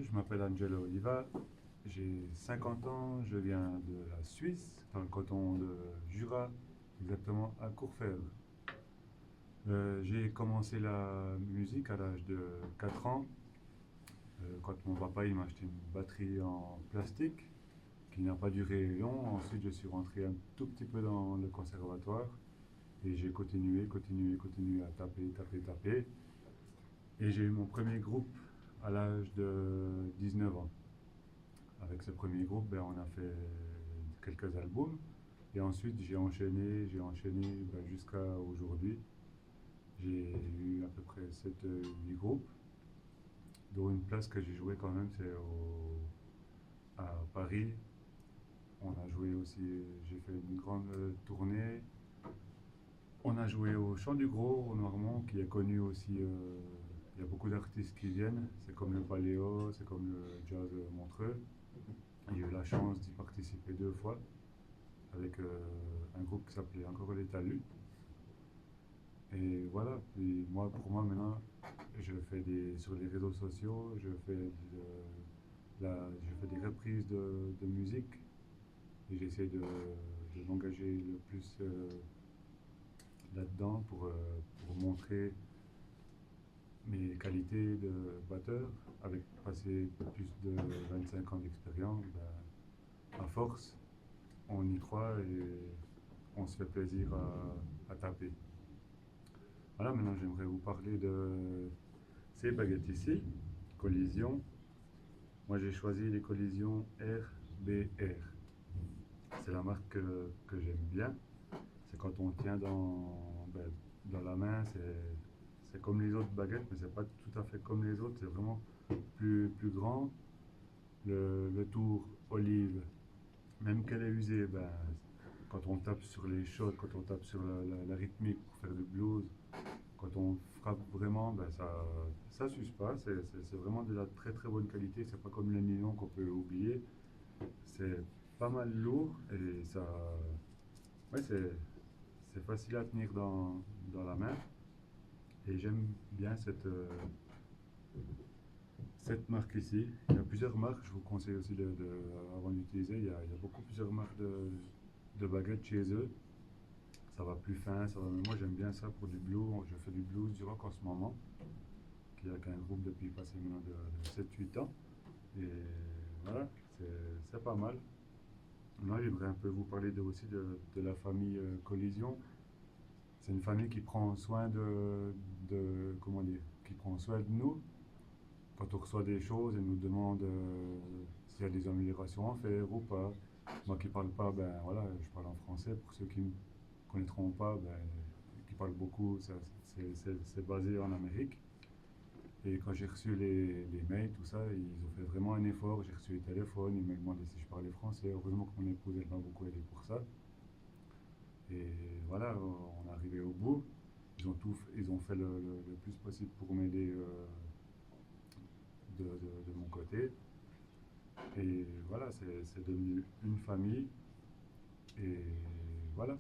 je m'appelle Angelo Oliva, j'ai 50 ans, je viens de la Suisse, dans le canton de Jura, exactement à Courfeyrac. J'ai commencé la musique à l'âge de 4 ans, quand mon papa il m'a acheté une batterie en plastique qui n'a pas duré long. Ensuite, je suis rentré un tout petit peu dans le conservatoire et j'ai continué à taper, taper, taper. Et j'ai eu mon premier groupe à l'âge de 19 ans. Avec ce premier groupe, ben, on a fait quelques albums. Et ensuite, j'ai enchaîné ben, jusqu'à aujourd'hui. J'ai eu à peu près 7 8 groupes, dont une place que j'ai joué quand même, à Paris. On a joué aussi, j'ai fait une grande tournée. On a joué au Chant du Gros, au Normand, qui est connu aussi. Il y a beaucoup d'artistes qui viennent. C'est comme le Paléo, c'est comme le Jazz Montreux. J'ai eu la chance d'y participer 2 fois avec un groupe qui s'appelait encore les Talus. Et voilà, puis moi, pour moi maintenant, sur les réseaux sociaux, je fais des reprises de musique et j'essaie de m'engager le plus là-dedans pour montrer mes qualités de batteur. Avec passé plus de 25 ans d'expérience, ben, à force, on y croit et on se fait plaisir à taper. Voilà, maintenant j'aimerais vous parler de ces baguettes ici, collision. Moi j'ai choisi les collisions RBR. C'est la marque que j'aime bien. C'est quand on tient ben, dans la main, c'est comme les autres baguettes, mais c'est pas tout à fait comme les autres. C'est vraiment plus grand. Le tour olive, même qu'elle est usée, ben, quand on tape sur les shots, quand on tape sur la rythmique pour faire du blues, quand on frappe vraiment, ben ça s'use pas. C'est vraiment de la très très bonne qualité. C'est pas comme le nylon qu'on peut oublier. C'est pas mal lourd et ouais, c'est facile à tenir dans la main. Et j'aime bien cette marque ici. Il y a plusieurs marques, je vous conseille aussi avant d'utiliser. Il y a beaucoup plusieurs marques de baguettes chez eux. Ça va plus fin, moi j'aime bien ça pour du blues. Je fais du blues, du rock en ce moment, qui est avec un groupe depuis passé maintenant de 7 8 ans. Et voilà, c'est pas mal. Moi j'aimerais un peu vous parler aussi de la famille Collision. C'est une famille qui prend soin comment dire, qui prend soin de nous. Quand on reçoit des choses, elle nous demande s'il y a des améliorations à faire ou pas. Moi qui parle pas, ben voilà, je parle en français. Pour ceux qui ne connaîtront pas, ben, qui parlent beaucoup, c'est basé en Amérique. Et quand j'ai reçu les mails, tout ça, ils ont fait vraiment un effort. J'ai reçu les téléphones, ils me demandaient si je parlais français. Heureusement que mon épouse, elle m'a beaucoup aidé pour ça. Et voilà, on est arrivé au bout. Ils ont fait le plus possible pour m'aider de mon côté. Et voilà, c'est devenu une famille. Et voilà.